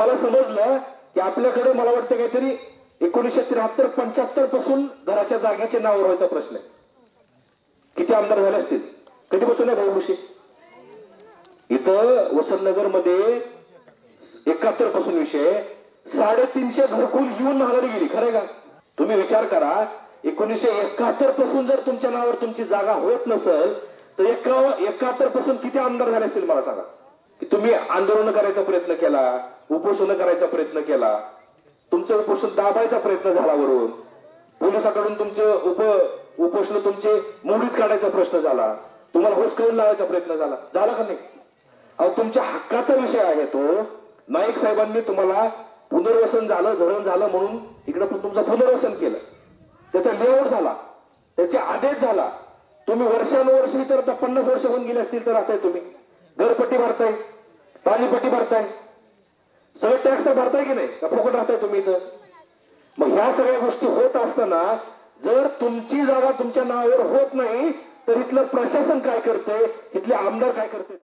मला समजलं की आपल्याकडे मला वाटतं काहीतरी 1973-75 पासून घराच्या जागेचे नाव व्हायचा प्रश्न आहे. किती आमदार झाले असतील? कधीपासून आहे भाऊमुशी? इथं वसंतनगर मध्ये 71 पासून विषय 350 घरकुल येऊन महागाडी गेली. खरं का? तुम्ही विचार करा, 1971 पासून जर तुमच्या नावावर तुमची जागा होत नसेल तर 71 पासून किती आमदार झाले असतील मला सांगा. की तुम्ही आंदोलन करायचा प्रयत्न केला, उपोषण करायचा प्रयत्न केला, तुमचं उपोषण दाबायचा प्रयत्न झाला, वरून पोलिसांकडून तुमचे उपोषण तुमचे मोडीत काढायचा प्रश्न झाला, तुम्हाला हुसकावून लावायचा प्रयत्न झाला का नाही? अहो, तुमच्या हक्काचा विषय आहे तो. नाईक साहेबांनी तुम्हाला पुनर्वसन झालं, धरण झालं म्हणून इकडे पण तुमचं पुनर्वसन केलं, त्याचा लेआउट झाला, त्याचे आदेश झाला. तुम्ही वर्षानुवर्ष तर 50 वर्ष होऊन गेले असतील तर राहताय तुम्ही. घरपट्टी भरताय, पाणीपट्टी भरताय, सगळे टॅक्स तर भरताय की नाही? का फुकट राहताय तुम्ही इथं? मग ह्या सगळ्या गोष्टी होत असताना जर तुमची जागा तुमच्या नावावर होत नाही तर इथलं प्रशासन काय करतंय, इथले आमदार काय करते?